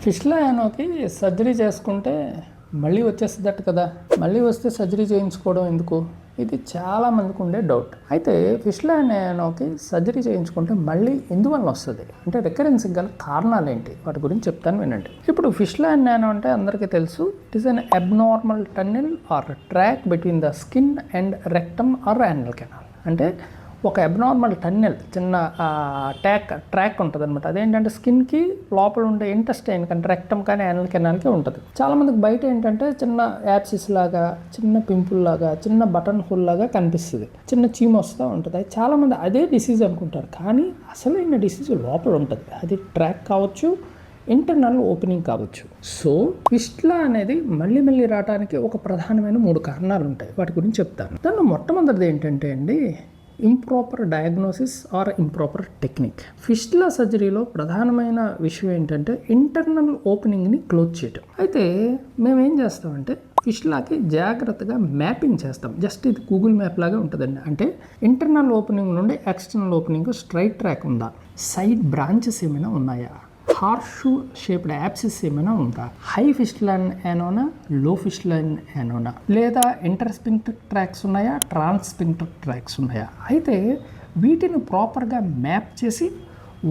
ఫిష్లా యానోకి surgery చేసుకుంటే మళ్ళీ వచ్చేస్తుందట కదా, మళ్ళీ వస్తే సర్జరీ చేయించుకోవడం ఎందుకు? ఇది చాలా మందికి ఉండే డౌట్. అయితే ఫిష్లా యానోకి సర్జరీ చేయించుకుంటే మళ్ళీ ఎందువల్ల వస్తుంది అంటే రికరెన్స్కి గల కారణాలు ఏంటి, వాటి గురించి చెప్తాను వినండి. ఇప్పుడు ఫిష్లా యానో అంటే అందరికీ తెలుసు, it is an abnormal tunnel or track between the skin and rectum or anal canal. అంటే ఒక అబ్నార్మల్ టన్నెల్, చిన్న ట్రాక్ ఉంటుంది అనమాట. అదేంటంటే స్కిన్కి లోపల ఉండే ఇంటెస్టైన్ కానీ రెక్టమ్ కానీ యానల్ కెనాల్కి ఉంటుంది. చాలామందికి బయట ఏంటంటే చిన్న యాప్సిస్ లాగా, చిన్న పింపుల్ లాగా, చిన్న బటన్ హోల్ లాగా కనిపిస్తుంది, చిన్న చీమ వస్తూ ఉంటుంది. చాలామంది అదే డిసీజ్ అనుకుంటారు, కానీ అసలైన డిసీజ్ లోపల ఉంటుంది. అది ట్రాక్ కావచ్చు, ఇంటర్నల్ ఓపెనింగ్ కావచ్చు. సో ఫిస్టులా అనేది మళ్ళీ మళ్ళీ రావడానికి ఒక ప్రధానమైన 3 కారణాలు ఉంటాయి. వాటి గురించి చెప్తాను. దానిలో మొట్టమొదటిది ఏంటంటే అండి, improper diagnosis or improper technique. Fistula సర్జరీలో ప్రధానమైన విషయం ఏంటంటే ఇంటర్నల్ ఓపెనింగ్ని క్లోజ్ చేయటం. అయితే మేమేం చేస్తామంటే ఫిష్లాకి జాగ్రత్తగా మ్యాపింగ్ చేస్తాం. జస్ట్ ఇది గూగుల్ మ్యాప్ లాగా ఉంటుందండి. అంటే ఇంటర్నల్ ఓపెనింగ్ నుండి ఎక్స్టర్నల్ ఓపెనింగ్ స్ట్రైట్ ట్రాక్ ఉందా, సైడ్ బ్రాంచెస్ ఏమైనా ఉన్నాయా, హార్షూ షేప్డ్ యాప్సిస్ ఏమైనా ఉందా, హై ఫిస్టులైన్ యానోనా, లో ఫిస్టులైన్ యానోనా, లేదా ఇంటర్స్పింక్టిక్ ట్రాక్స్ ఉన్నాయా, ట్రాన్స్పింక్టిక్ ట్రాక్స్ ఉన్నాయా. అయితే వీటిని ప్రాపర్గా మ్యాప్ చేసి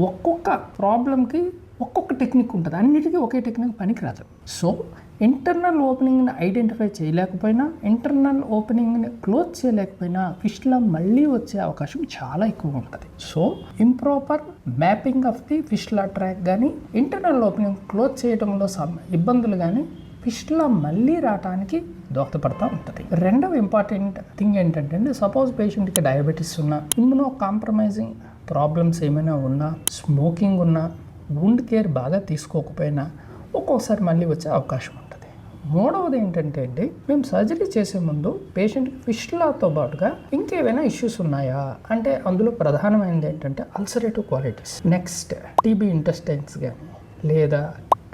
ఒక్కొక్క ప్రాబ్లంకి ఒక్కొక్క టెక్నిక్ ఉంటుంది. అన్నిటికీ ఒకే టెక్నిక్ పనికిరాదు. సో ఇంటర్నల్ ఓపెనింగ్ని ఐడెంటిఫై చేయలేకపోయినా, ఇంటర్నల్ ఓపెనింగ్ని క్లోజ్ చేయలేకపోయినా ఫిస్టులా మళ్ళీ వచ్చే అవకాశం చాలా ఎక్కువ ఉంటుంది. So improper mapping of the fistula track కానీ, ఇంటర్నల్ ఓపెనింగ్ క్లోజ్ చేయడంలో ఇబ్బందులు కానీ ఫిస్టులా మళ్ళీ రావడానికి దోహదపడతా ఉంటుంది. రెండవ ఇంపార్టెంట్ థింగ్ ఏంటంటే, సపోజ్ పేషెంట్కి డయాబెటీస్ ఉన్నా, ఇమ్యూనో కాంప్రమైజింగ్ ప్రాబ్లమ్స్ ఏమైనా ఉన్నా, స్మోకింగ్ ఉన్నా, వూండ్ కేర్ బాగా తీసుకోకపోయినా ఒక్కొక్కసారి మళ్ళీ వచ్చే అవకాశం ఉంటుంది. మూడవది ఏంటంటే అండి, మేము సర్జరీ చేసే ముందు పేషెంట్కి ఫిస్టులాతో పాటుగా ఇంకేమైనా ఇష్యూస్ ఉన్నాయా అంటే అందులో ప్రధానమైనది ఏంటంటే ulcerative qualities, next TB intestines కానీ, లేదా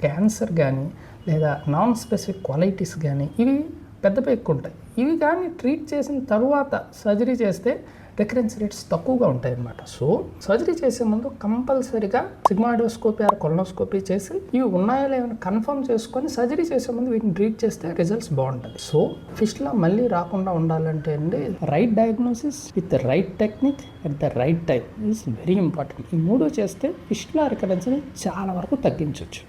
క్యాన్సర్ కానీ, లేదా నాన్ స్పెసిఫిక్ క్వాలిటీస్ కానీ, ఇవి పెద్ద ఎక్కువ ఉంటాయి. ఇవి కానీ ట్రీట్ చేసిన తర్వాత సర్జరీ చేస్తే రికరెన్స్ రేట్స్ తక్కువగా ఉంటాయి అన్నమాట. సో సర్జరీ చేసే ముందు కంపల్సరీగా సిగ్మాయిడోస్కోపీ ఆర్ కొలనోస్కోపీ చేసి ఇవి ఉన్నాయో లేవని కన్ఫర్మ్ చేసుకొని సర్జరీ చేసే ముందు వీటిని ట్రీట్ చేస్తే రిజల్ట్స్ బాగుంటుంది. సో ఫిస్టులా మళ్ళీ రాకుండా ఉండాలంటే అండి, right diagnosis with the right technique at the right time is very important. ఈ 3 చేస్తే ఫిస్టులా రికరెన్స్ని చాలా వరకు తగ్గించవచ్చు.